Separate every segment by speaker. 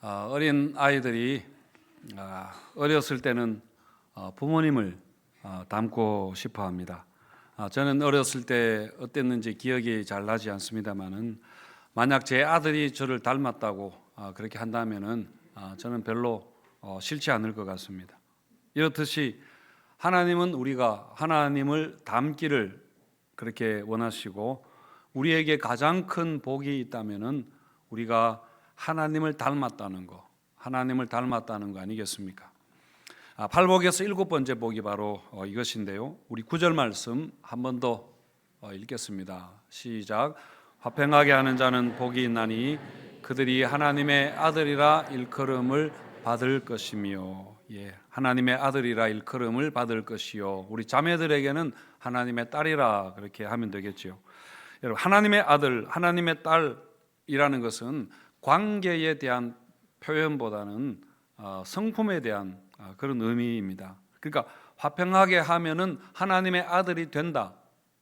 Speaker 1: 어린 아이들이 어렸을 때는 부모님을 닮고 싶어 합니다. 저는 어렸을 때 어땠는지 기억이 잘 나지 않습니다만은 만약 제 아들이 저를 닮았다고 그렇게 한다면은 저는 별로 싫지 않을 것 같습니다. 이렇듯이 하나님은 우리가 하나님을 닮기를 그렇게 원하시고 우리에게 가장 큰 복이 있다면은 우리가 하나님을 닮았다는 거 아니겠습니까? 팔복에서 7번째 복이 바로 이것인데요. 우리 9절 말씀 한 번 더 읽겠습니다. 시작. 화평하게 하는 자는 복이 있나니 그들이 하나님의 아들이라 일컬음을 받을 것이며, 하나님의 아들이라 일컬음을 받을 것이요. 우리 자매들에게는 하나님의 딸이라 그렇게 하면 되겠죠. 여러분, 하나님의 아들, 하나님의 딸이라는 것은 관계에 대한 표현보다는 성품에 대한 그런 의미입니다. 그러니까 화평하게 하면은 하나님의 아들이 된다,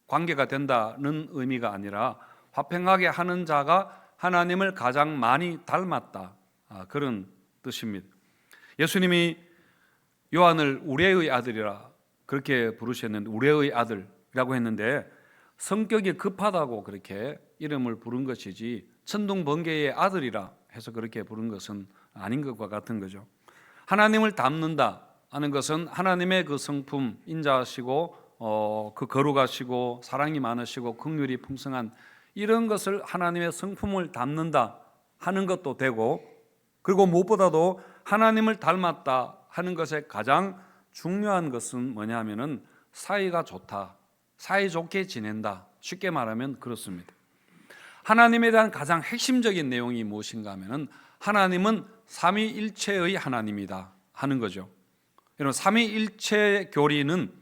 Speaker 1: 관계가 된다는 의미가 아니라 화평하게 하는 자가 하나님을 가장 많이 닮았다, 그런 뜻입니다. 예수님이 요한을 우레의 아들이라 그렇게 부르셨는데, 우레의 아들이라고 했는데 성격이 급하다고 그렇게 이름을 부른 것이지 천둥번개의 아들이라 해서 그렇게 부른 것은 아닌 것과 같은 거죠. 하나님을 닮는다 하는 것은 하나님의 그 성품, 인자하시고 그 거룩하시고 사랑이 많으시고 긍휼이 풍성한 이런 것을, 하나님의 성품을 닮는다 하는 것도 되고, 그리고 무엇보다도 하나님을 닮았다 하는 것의 가장 중요한 것은 뭐냐 하면은 사이가 좋다, 사이좋게 지낸다, 쉽게 말하면 그렇습니다. 하나님에 대한 가장 핵심적인 내용이 무엇인가 하면은 하나님은 삼위일체의 하나님이다 하는 거죠. 여러분, 삼위일체 교리는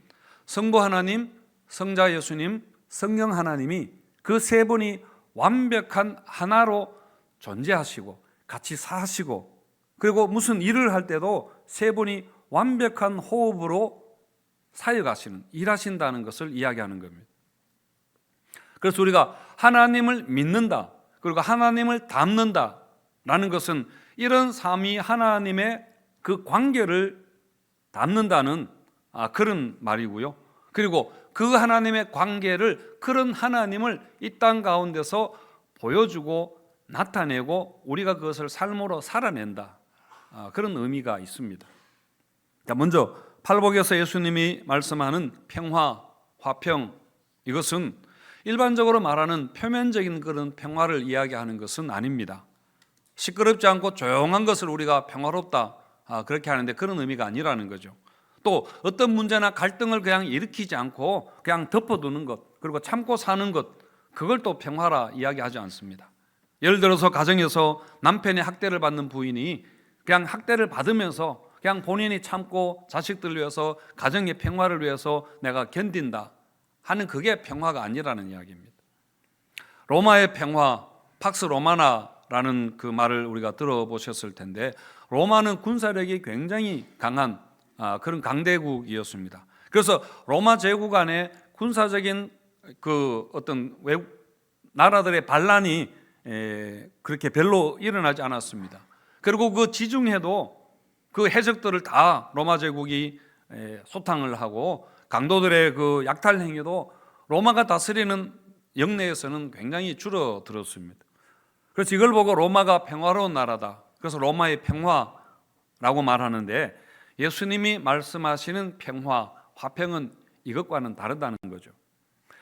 Speaker 1: 성부 하나님, 성자 예수님, 성령 하나님이 그 세 분이 완벽한 하나로 존재하시고 같이 사시고, 그리고 무슨 일을 할 때도 세 분이 완벽한 호흡으로 사역하시는, 일하신다는 것을 이야기하는 겁니다. 그래서 우리가 하나님을 믿는다, 그리고 하나님을 닮는다 라는 것은 이런 삼위 하나님의 그 관계를 닮는다는 그런 말이고요. 그리고 그 하나님의 관계를, 그런 하나님을 이 땅 가운데서 보여주고 나타내고 우리가 그것을 삶으로 살아낸다, 그런 의미가 있습니다. 먼저 팔복에서 예수님이 말씀하는 평화, 화평, 이것은 일반적으로 말하는 표면적인 그런 평화를 이야기하는 것은 아닙니다. 시끄럽지 않고 조용한 것을 우리가 평화롭다 그렇게 하는데 그런 의미가 아니라는 거죠. 또 어떤 문제나 갈등을 그냥 일으키지 않고 그냥 덮어두는 것, 그리고 참고 사는 것, 그걸 또 평화라 이야기하지 않습니다. 예를 들어서 가정에서 남편의 학대를 받는 부인이 그냥 학대를 받으면서 그냥 본인이 참고 자식들을 위해서, 가정의 평화를 위해서 내가 견딘다 하는, 그게 평화가 아니라는 이야기입니다. 로마의 평화, 팍스 로마나라는 그 말을 우리가 들어보셨을 텐데, 로마는 군사력이 굉장히 강한 그런 강대국이었습니다. 그래서 로마 제국 안에 군사적인 그 어떤 외국 나라들의 반란이 그렇게 별로 일어나지 않았습니다. 그리고 그 지중해도 그 해적들을 다 로마 제국이 소탕을 하고, 강도들의 그 약탈 행위도 로마가 다스리는 영내에서는 굉장히 줄어들었습니다. 그래서 이걸 보고 로마가 평화로운 나라다, 그래서 로마의 평화라고 말하는데, 예수님이 말씀하시는 평화, 화평은 이것과는 다르다는 거죠.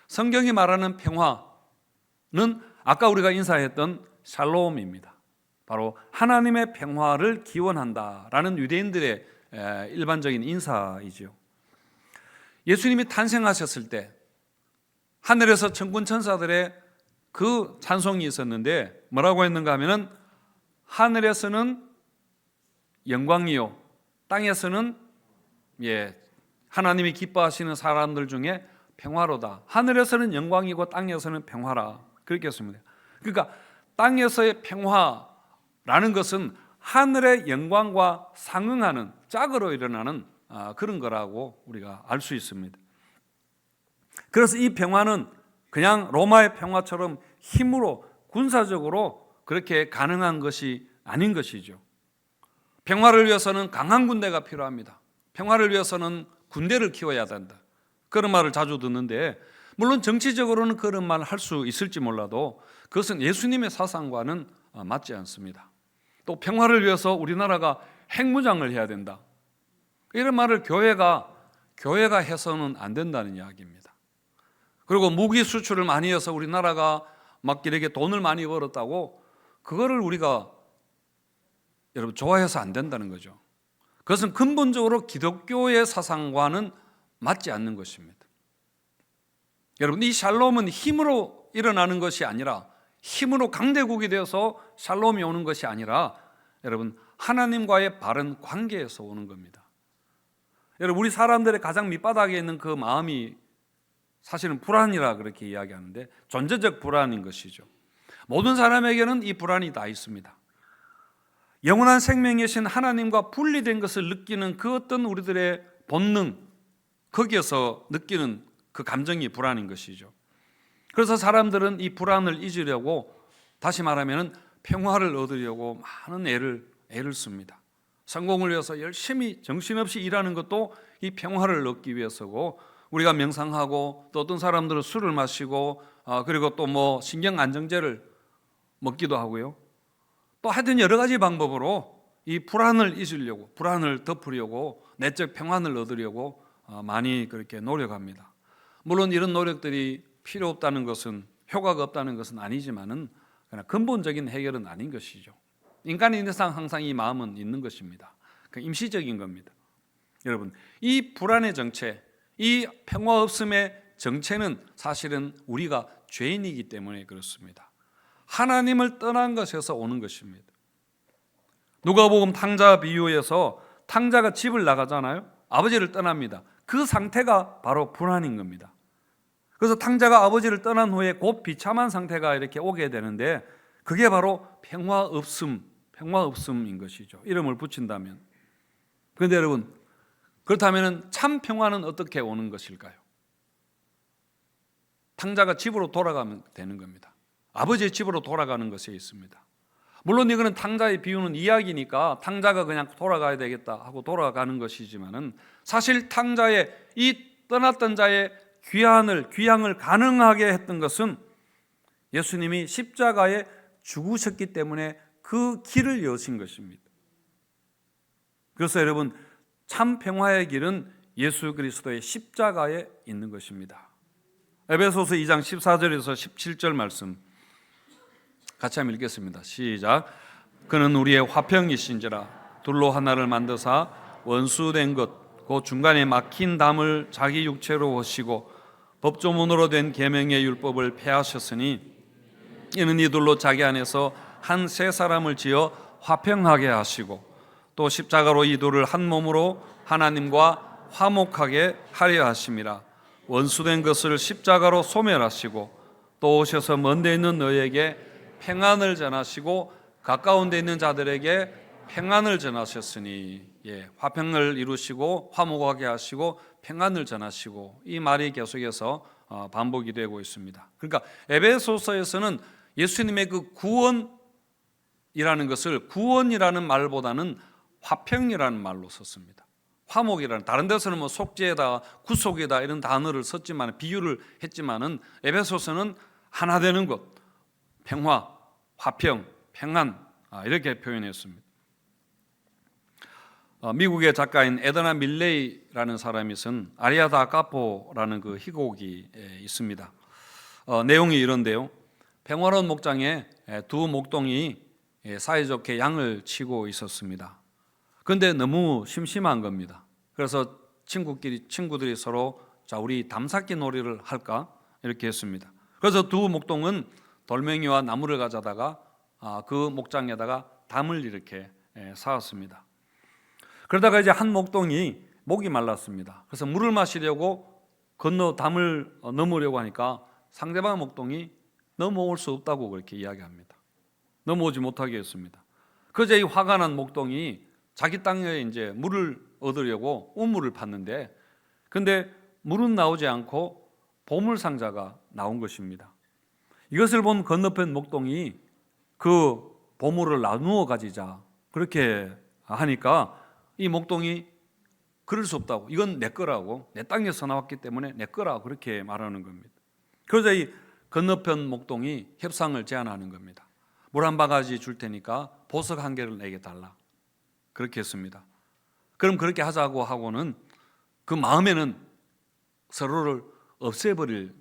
Speaker 1: 성경이 말하는 평화는 아까 우리가 인사했던 샬롬입니다. 바로 하나님의 평화를 기원한다라는 유대인들의 일반적인 인사이죠. 예수님이 탄생하셨을 때 하늘에서 천군 천사들의 그 찬송이 있었는데 뭐라고 했는가 하면은, 하늘에서는 영광이요 땅에서는 하나님이 기뻐하시는 사람들 중에 평화로다. 하늘에서는 영광이고 땅에서는 평화라 그렇게 했습니다. 그러니까 땅에서의 평화라는 것은 하늘의 영광과 상응하는, 짝으로 일어나는 그런 거라고 우리가 알 수 있습니다. 그래서 이 평화는 그냥 로마의 평화처럼 힘으로, 군사적으로 그렇게 가능한 것이 아닌 것이죠. 평화를 위해서는 강한 군대가 필요합니다. 평화를 위해서는 군대를 키워야 된다. 그런 말을 자주 듣는데, 물론 정치적으로는 그런 말을 할 수 있을지 몰라도 그것은 예수님의 사상과는 맞지 않습니다. 또 평화를 위해서 우리나라가 핵무장을 해야 된다, 이런 말을 교회가 해서는 안 된다는 이야기입니다. 그리고 무기 수출을 많이 해서 우리나라가 막 이렇게 돈을 많이 벌었다고 그거를 우리가 여러분 좋아해서 안 된다는 거죠. 그것은 근본적으로 기독교의 사상과는 맞지 않는 것입니다. 여러분, 이 샬롬은 힘으로 일어나는 것이 아니라, 힘으로 강대국이 되어서 샬롬이 오는 것이 아니라, 여러분, 하나님과의 바른 관계에서 오는 겁니다. 여러분, 우리 사람들의 가장 밑바닥에 있는 그 마음이 사실은 불안이라 그렇게 이야기하는데, 존재적 불안인 것이죠. 모든 사람에게는 이 불안이 다 있습니다. 영원한 생명이신 하나님과 분리된 것을 느끼는 그 어떤 우리들의 본능, 거기에서 느끼는 그 감정이 불안인 것이죠. 그래서 사람들은 이 불안을 잊으려고, 다시 말하면 평화를 얻으려고 많은 애를 씁니다. 성공을 위해서 열심히 정신없이 일하는 것도 이 평화를 얻기 위해서고, 우리가 명상하고 또 어떤 사람들은 술을 마시고 그리고 또 뭐 신경 안정제를 먹기도 하고요. 또 하여튼 여러 가지 방법으로 이 불안을 잊으려고, 불안을 덮으려고, 내적 평안을 얻으려고 많이 그렇게 노력합니다. 물론 이런 노력들이 필요 없다는 것은, 효과가 없다는 것은 아니지만은 그냥 근본적인 해결은 아닌 것이죠. 인간의 인상 항상 이 마음은 있는 것입니다. 임시적인 겁니다. 여러분, 이 불안의 정체, 이 평화 없음의 정체는 사실은 우리가 죄인이기 때문에 그렇습니다. 하나님을 떠난 것에서 오는 것입니다. 누가복음 탕자 비유에서 탕자가 집을 나가잖아요. 아버지를 떠납니다. 그 상태가 바로 불안인 겁니다. 그래서 탕자가 아버지를 떠난 후에 곧 비참한 상태가 이렇게 오게 되는데, 그게 바로 평화없음인 것이죠. 이름을 붙인다면. 그런데 여러분, 그렇다면 참 평화는 어떻게 오는 것일까요? 탕자가 집으로 돌아가면 되는 겁니다. 아버지의 집으로 돌아가는 것에 있습니다. 물론 이거는 탕자의 비유는 이야기니까 탕자가 그냥 돌아가야 되겠다 하고 돌아가는 것이지만은, 사실 탕자의, 이 떠났던 자의 귀향을 가능하게 했던 것은 예수님이 십자가에 죽으셨기 때문에 그 길을 여신 것입니다. 그래서 여러분, 참 평화의 길은 예수 그리스도의 십자가에 있는 것입니다. 에베소서 2장 14절에서 17절 말씀 같이 한번 읽겠습니다. 시작. 그는 우리의 화평이신지라 둘로 하나를 만드사 원수된 것, 그 중간에 막힌 담을 자기 육체로 오시고 법조문으로 된 계명의 율법을 폐하셨으니, 이는 이둘로 자기 안에서 한 새 사람을 지어 화평하게 하시고, 또 십자가로 이둘을 한 몸으로 하나님과 화목하게 하려 하심이라. 원수된 것을 십자가로 소멸하시고, 또 오셔서 먼데 있는 너희에게 평안을 전하시고 가까운 데 있는 자들에게 평안을 전하셨으니, 화평을 이루시고 화목하게 하시고 평안을 전하시고, 이 말이 계속해서 반복이 되고 있습니다. 그러니까 에베소서에서는 예수님의 그 구원이라는 것을 구원이라는 말보다는 화평이라는 말로 썼습니다. 화목이라는, 다른 데서는 뭐 속죄다, 구속이다 이런 단어를 썼지만, 비유를 했지만은 에베소서는 하나 되는 것, 평화, 화평, 평안, 이렇게 표현했습니다. 미국의 작가인 에드나 밀레이라는 사람이 쓴 아리아다 카포라는 그 희곡이 있습니다. 내용이 이런데요. 평화로운 목장에 두 목동이 사이좋게 양을 치고 있었습니다. 그런데 너무 심심한 겁니다. 그래서 친구들이 서로 자, 우리 담쌓기 놀이를 할까? 이렇게 했습니다. 그래서 두 목동은 돌멩이와 나무를 가져다가 그 목장에다가 담을 이렇게 쌓았습니다. 그러다가 이제 한 목동이 목이 말랐습니다. 그래서 물을 마시려고 건너 담을 넘으려고 하니까 상대방 목동이 넘어올 수 없다고 그렇게 이야기합니다. 넘어오지 못하게 했습니다. 그제 이 화가 난 목동이 자기 땅에 이제 물을 얻으려고 우물을 팠는데, 근데 물은 나오지 않고 보물 상자가 나온 것입니다. 이것을 본 건너편 목동이 그 보물을 나누어 가지자 그렇게 하니까 이 목동이 그럴 수 없다고, 이건 내 거라고, 내 땅에서 나왔기 때문에 내 거라고 그렇게 말하는 겁니다. 그러자 이 건너편 목동이 협상을 제안하는 겁니다. 물 한 바가지 줄 테니까 보석 한 개를 내게 달라, 그렇게 했습니다. 그럼 그렇게 하자고 하고는 그 마음에는 서로를 없애버릴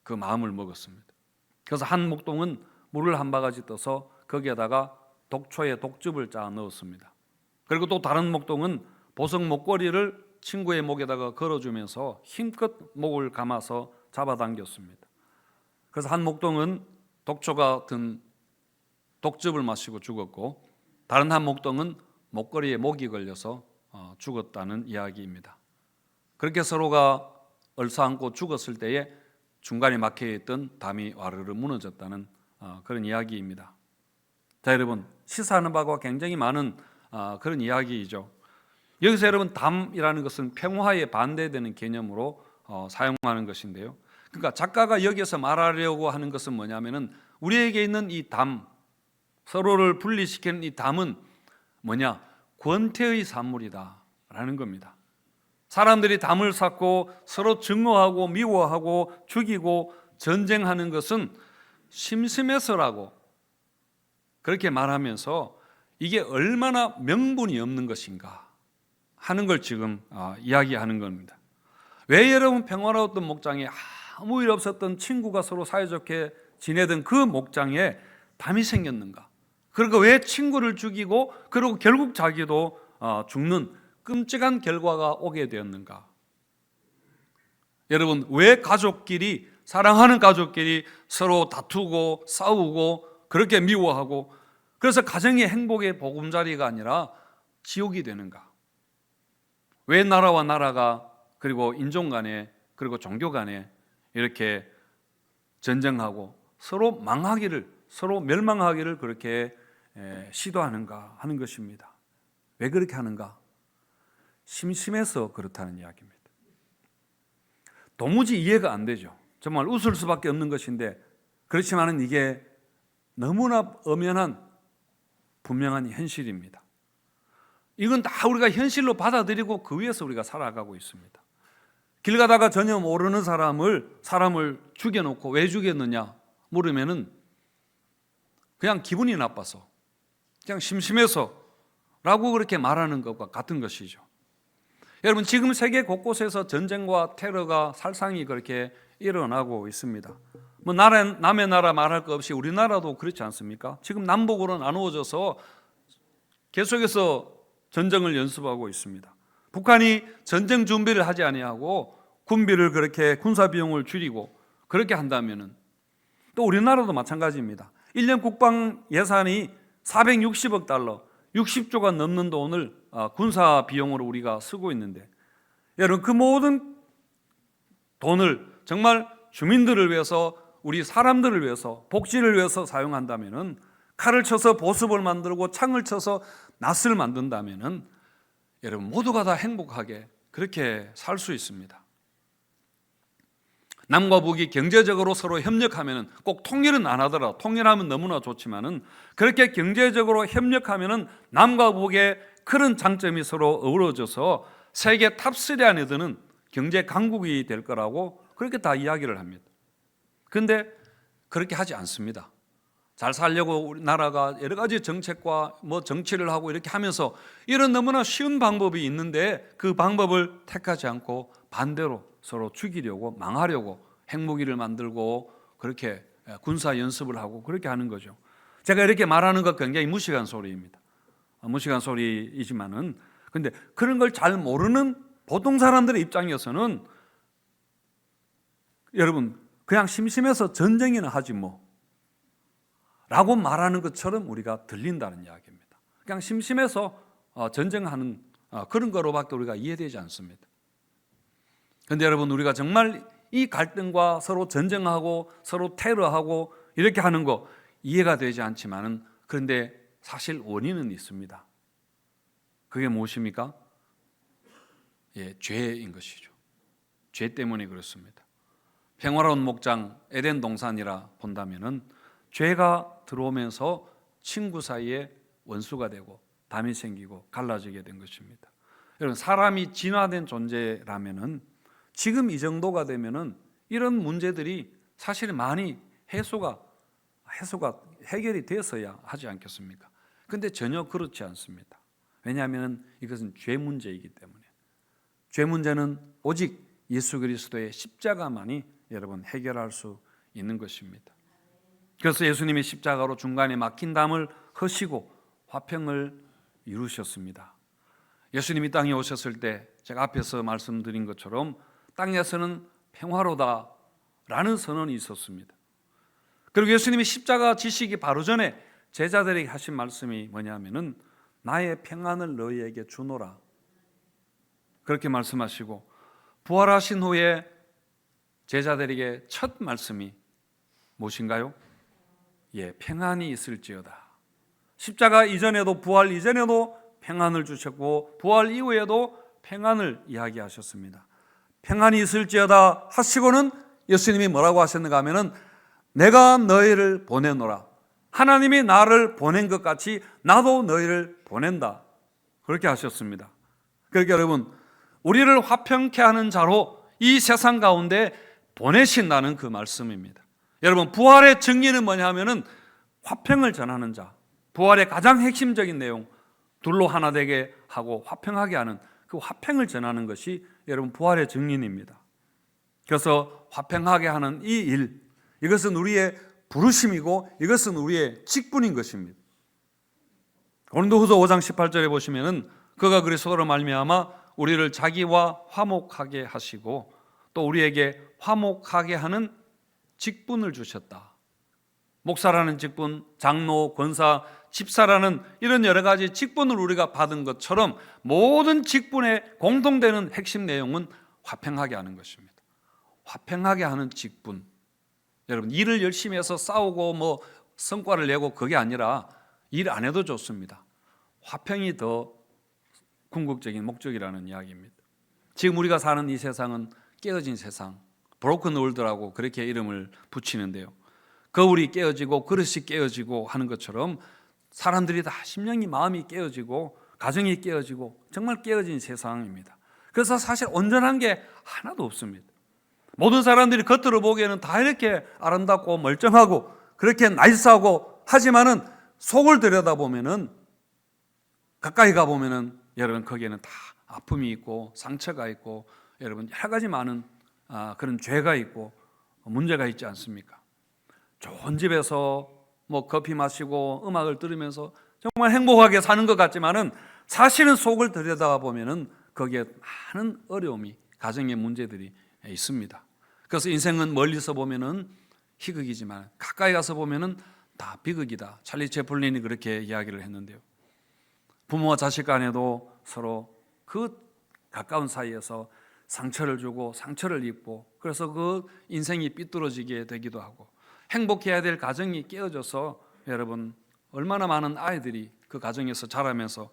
Speaker 1: 그 마음을 먹었습니다. 그래서 한 목동은 물을 한 바가지 떠서 거기에다가 독초에 독즙을 짜 넣었습니다. 그리고 또 다른 목동은 보석 목걸이를 친구의 목에다가 걸어주면서 힘껏 목을 감아서 잡아당겼습니다. 그래서 한 목동은 독초가 든 독즙을 마시고 죽었고, 다른 한 목동은 목걸이에 목이 걸려서 죽었다는 이야기입니다. 그렇게 서로가 얼싸안고 죽었을 때에 중간에 막혀있던 담이 와르르 무너졌다는 그런 이야기입니다. 자, 여러분, 시사하는 바가 굉장히 많은 그런 이야기이죠. 여기서 여러분, 담이라는 것은 평화에 반대되는 개념으로 사용하는 것인데요. 그러니까 작가가 여기서 말하려고 하는 것은 뭐냐면은, 우리에게 있는 이 담, 서로를 분리시키는 이 담은 뭐냐? 권태의 산물이다라는 겁니다. 사람들이 담을 쌓고 서로 증오하고 미워하고 죽이고 전쟁하는 것은 심심해서라고 그렇게 말하면서 이게 얼마나 명분이 없는 것인가 하는 걸 지금 이야기하는 겁니다. 왜 여러분 평화로웠던 목장에 아무 일 없었던 친구가 서로 사이좋게 지내던 그 목장에 담이 생겼는가? 그리고 왜 친구를 죽이고 그리고 결국 자기도 죽는 끔찍한 결과가 오게 되었는가? 여러분, 왜 가족끼리, 사랑하는 가족끼리 서로 다투고 싸우고 그렇게 미워하고, 그래서 가정의 행복의 보금자리가 아니라 지옥이 되는가? 왜 나라와 나라가, 그리고 인종 간에, 그리고 종교 간에 이렇게 전쟁하고 서로 망하기를, 서로 멸망하기를 그렇게 시도하는가 하는 것입니다. 왜 그렇게 하는가? 심심해서 그렇다는 이야기입니다. 도무지 이해가 안 되죠. 정말 웃을 수밖에 없는 것인데, 그렇지만은 이게 너무나 엄연한 분명한 현실입니다. 이건 다 우리가 현실로 받아들이고 그 위에서 우리가 살아가고 있습니다. 길 가다가 전혀 모르는 사람을 죽여놓고 왜 죽였느냐 물으면은 그냥 기분이 나빠서, 그냥 심심해서 라고 그렇게 말하는 것과 같은 것이죠. 여러분, 지금 세계 곳곳에서 전쟁과 테러가 살상이 그렇게 일어나고 있습니다. 뭐 남의 나라 말할 것 없이 우리나라도 그렇지 않습니까? 지금 남북으로 나누어져서 계속해서 전쟁을 연습하고 있습니다. 북한이 전쟁 준비를 하지 아니하고 군비를 그렇게 군사 비용을 줄이고 그렇게 한다면은, 또 우리나라도 마찬가지입니다. 1년 국방 예산이 460억 달러, 60조가 넘는 돈을 군사 비용으로 우리가 쓰고 있는데, 여러분, 그 모든 돈을 정말 주민들을 위해서, 우리 사람들을 위해서, 복지를 위해서 사용한다면은, 칼을 쳐서 보습을 만들고 창을 쳐서 낫을 만든다면은 여러분 모두가 다 행복하게 그렇게 살 수 있습니다. 남과 북이 경제적으로 서로 협력하면은, 꼭 통일은 안 하더라도, 통일하면 너무나 좋지만은 그렇게 경제적으로 협력하면은 남과 북의 그런 장점이 서로 어우러져서 세계 탑3 안에 드는 경제 강국이 될 거라고 그렇게 다 이야기를 합니다. 그런데 그렇게 하지 않습니다. 잘 살려고 우리나라가 여러 가지 정책과 정치를 하고 이렇게 하면서 이런 너무나 쉬운 방법이 있는데 그 방법을 택하지 않고 반대로 서로 죽이려고, 망하려고 핵무기를 만들고 그렇게 군사 연습을 하고 그렇게 하는 거죠. 제가 이렇게 말하는 것 굉장히 무식한 소리입니다. 무식한 소리이지만은, 근데 그런 걸 잘 모르는 보통 사람들의 입장에서는 여러분 그냥 심심해서 전쟁이나 하지 뭐 라고 말하는 것처럼 우리가 들린다는 이야기입니다. 그냥 심심해서 전쟁하는 그런 거로밖에 우리가 이해되지 않습니다. 그런데 여러분, 우리가 정말 이 갈등과 서로 전쟁하고 서로 테러하고 이렇게 하는 거 이해가 되지 않지만은, 그런데 사실 원인은 있습니다. 그게 무엇입니까? 죄인 것이죠. 죄 때문에 그렇습니다. 평화로운 목장 에덴 동산이라 본다면은 죄가 들어오면서 친구 사이에 원수가 되고 담이 생기고 갈라지게 된 것입니다. 여러분, 사람이 진화된 존재라면은 지금 이 정도가 되면은 이런 문제들이 사실 많이 해결이 되었어야 하지 않겠습니까? 근데 전혀 그렇지 않습니다. 왜냐하면 이것은 죄 문제이기 때문에. 죄 문제는 오직 예수 그리스도의 십자가만이 여러분 해결할 수 있는 것입니다. 그래서 예수님이 십자가로 중간에 막힌 담을 허시고 화평을 이루셨습니다. 예수님이 땅에 오셨을 때 제가 앞에서 말씀드린 것처럼 땅에서는 평화로다라는 선언이 있었습니다. 그리고 예수님이 십자가 지시기 바로 전에 제자들에게 하신 말씀이 뭐냐면은 나의 평안을 너희에게 주노라, 그렇게 말씀하시고, 부활하신 후에 제자들에게 첫 말씀이 무엇인가요? 평안이 있을지어다. 십자가 이전에도, 부활 이전에도 평안을 주셨고 부활 이후에도 평안을 이야기하셨습니다. 평안이 있을지어다 하시고는 예수님이 뭐라고 하셨는가 하면은 내가 너희를 보내노라. 하나님이 나를 보낸 것 같이 나도 너희를 보낸다, 그렇게 하셨습니다. 그러니까 여러분, 우리를 화평케 하는 자로 이 세상 가운데 보내신다는 그 말씀입니다. 여러분, 부활의 정의는 뭐냐 하면은 화평을 전하는 자, 부활의 가장 핵심적인 내용, 둘로 하나 되게 하고 화평하게 하는 그 화평을 전하는 것이 여러분 부활의 정의입니다. 그래서 화평하게 하는 이 일, 이것은 우리의 부르심이고 이것은 우리의 직분인 것입니다. 고린도후서 5장 18절에 보시면은 그가 그리스도로 말미암아 우리를 자기와 화목하게 하시고 또 우리에게 화목하게 하는 직분을 주셨다. 목사라는 직분, 장로, 권사, 집사라는 이런 여러 가지 직분을 우리가 받은 것처럼 모든 직분의 공통되는 핵심 내용은 화평하게 하는 것입니다. 화평하게 하는 직분. 여러분, 일을 열심히 해서 싸우고 뭐 성과를 내고 그게 아니라 일 안 해도 좋습니다. 화평이 더 궁극적인 목적이라는 이야기입니다. 지금 우리가 사는 이 세상은 깨어진 세상, 브로큰 월드라고 그렇게 이름을 붙이는데요, 거울이 깨어지고 그릇이 깨어지고 하는 것처럼 사람들이 다 심령이, 마음이 깨어지고 가정이 깨어지고 정말 깨어진 세상입니다. 그래서 사실 온전한 게 하나도 없습니다. 모든 사람들이 겉으로 보기에는 다 이렇게 아름답고 멀쩡하고 그렇게 나이스하고 하지만은 속을 들여다보면은, 가까이 가보면은 여러분 거기에는 다 아픔이 있고 상처가 있고 여러분 여러 가지 많은 그런 죄가 있고 문제가 있지 않습니까? 좋은 집에서 뭐 커피 마시고 음악을 들으면서 정말 행복하게 사는 것 같지만은 사실은 속을 들여다보면은 거기에 많은 어려움이, 가정의 문제들이 있습니다. 그래서 인생은 멀리서 보면은 희극이지만 가까이 가서 보면은 다 비극이다. 찰리 채플린이 그렇게 이야기를 했는데요, 부모와 자식 간에도 서로 그 가까운 사이에서 상처를 주고 상처를 입고, 그래서 그 인생이 삐뚤어지게 되기도 하고, 행복해야 될 가정이 깨어져서 여러분 얼마나 많은 아이들이 그 가정에서 자라면서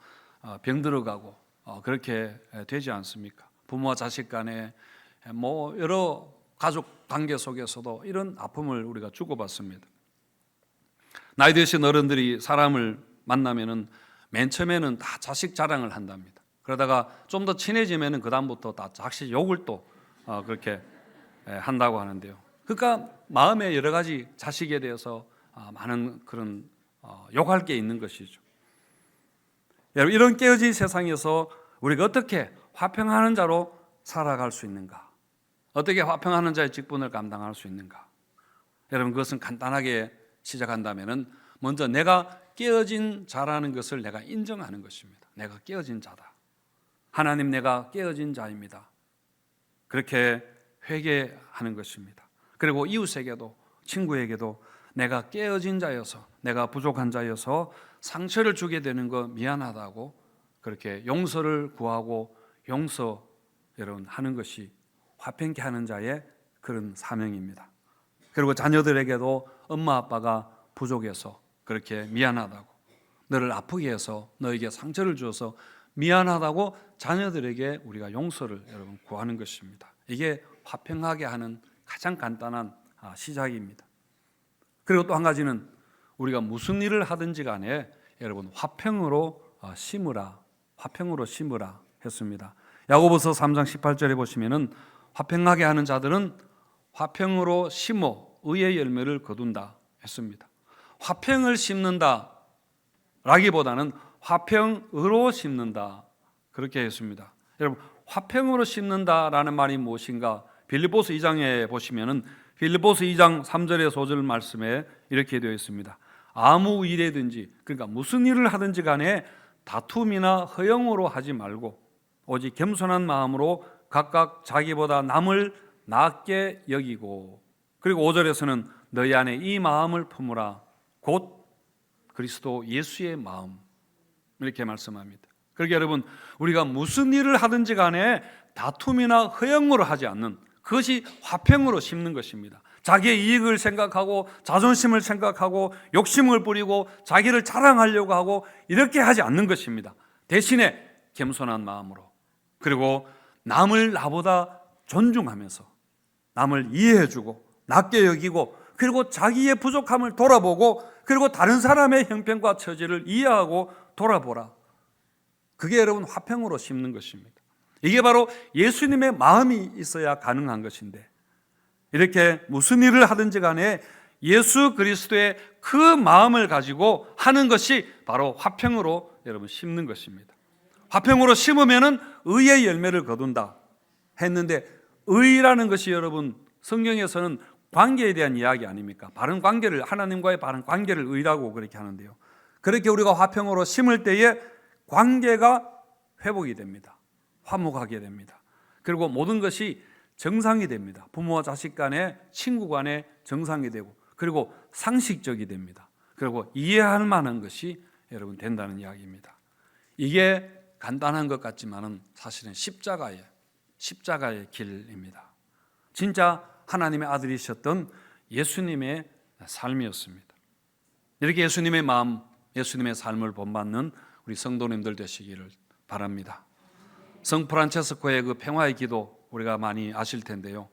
Speaker 1: 병들어가고 그렇게 되지 않습니까? 부모와 자식 간에 뭐 여러 가족 관계 속에서도 이런 아픔을 우리가 주고받습니다. 나이 드신 어른들이 사람을 만나면은 맨 처음에는 다 자식 자랑을 한답니다. 그러다가 좀 더 친해지면은 그 다음부터 다 자식 욕을 또 그렇게 한다고 하는데요. 그러니까 마음에 여러 가지 자식에 대해서 많은 그런 욕할 게 있는 것이죠. 여러분, 이런 깨어진 세상에서 우리가 어떻게 화평하는 자로 살아갈 수 있는가? 어떻게 화평하는 자의 직분을 감당할 수 있는가? 여러분, 그것은 간단하게 시작한다면은 먼저 내가 깨어진 자라는 것을 내가 인정하는 것입니다. 내가 깨어진 자다. 하나님, 내가 깨어진 자입니다. 그렇게 회개하는 것입니다. 그리고 이웃에게도, 친구에게도 내가 깨어진 자여서, 내가 부족한 자여서 상처를 주게 되는 거 미안하다고 그렇게 용서를 구하고 용서 여러분 하는 것이 화평케 하는 자의 그런 사명입니다. 그리고 자녀들에게도 엄마 아빠가 부족해서 그렇게 미안하다고, 너를 아프게 해서 너에게 상처를 주어서 미안하다고 자녀들에게 우리가 용서를 여러분 구하는 것입니다. 이게 화평하게 하는 가장 간단한 시작입니다. 그리고 또 한 가지는 우리가 무슨 일을 하든지 간에 여러분 화평으로 심으라, 화평으로 심으라 했습니다. 야고보서 3장 18절에 보시면은 화평하게 하는 자들은 화평으로 심어 의의 열매를 거둔다 했습니다. 화평을 심는다 라기보다는 화평으로 심는다 그렇게 했습니다. 여러분, 화평으로 심는다라는 말이 무엇인가? 빌립보서 2장에 보시면은 빌립보서 2장 3절의 소절 말씀에 이렇게 되어 있습니다. 아무 일이든지, 그러니까 무슨 일을 하든지 간에 다툼이나 허영으로 하지 말고 오직 겸손한 마음으로 각각 자기보다 남을 낮게 여기고, 그리고 5절에서는 너희 안에 이 마음을 품으라 곧 그리스도 예수의 마음, 이렇게 말씀합니다. 그러니까 여러분, 우리가 무슨 일을 하든지 간에 다툼이나 허영으로 하지 않는, 그것이 화평으로 심는 것입니다. 자기의 이익을 생각하고 자존심을 생각하고 욕심을 부리고 자기를 자랑하려고 하고 이렇게 하지 않는 것입니다. 대신에 겸손한 마음으로, 그리고 남을 나보다 존중하면서 남을 이해해주고 낮게 여기고, 그리고 자기의 부족함을 돌아보고, 그리고 다른 사람의 형편과 처지를 이해하고 돌아보라. 그게 여러분 화평으로 심는 것입니다. 이게 바로 예수님의 마음이 있어야 가능한 것인데, 이렇게 무슨 일을 하든지 간에 예수 그리스도의 그 마음을 가지고 하는 것이 바로 화평으로 여러분 심는 것입니다. 화평으로 심으면은 의의 열매를 거둔다 했는데, 의라는 것이 여러분 성경에서는 관계에 대한 이야기 아닙니까? 바른 관계를, 하나님과의 바른 관계를 의라고 그렇게 하는데요. 그렇게 우리가 화평으로 심을 때에 관계가 회복이 됩니다. 화목하게 됩니다. 그리고 모든 것이 정상이 됩니다. 부모와 자식 간에, 친구 간에 정상이 되고, 그리고 상식적이 됩니다. 그리고 이해할 만한 것이 여러분 된다는 이야기입니다. 이게 간단한 것 같지만은 사실은 십자가의 길입니다. 진짜 하나님의 아들이셨던 예수님의 삶이었습니다. 이렇게 예수님의 마음, 예수님의 삶을 본받는 우리 성도님들 되시기를 바랍니다. 성 프란체스코의 그 평화의 기도 우리가 많이 아실 텐데요.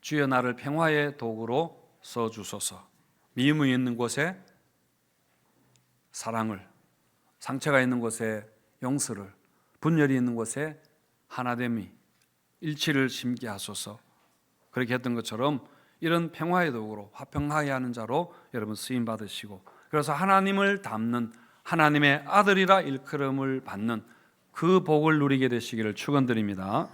Speaker 1: 주여 나를 평화의 도구로 써주소서. 미움이 있는 곳에 사랑을, 상처가 있는 곳에 용서를, 분열이 있는 곳에 하나됨이, 일치를 심게 하소서. 그렇게 했던 것처럼 이런 평화의 도구로, 화평하게 하는 자로 여러분 쓰임 받으시고, 그래서 하나님을 닮는 하나님의 아들이라 일컬음을 받는 그 복을 누리게 되시기를 축원드립니다.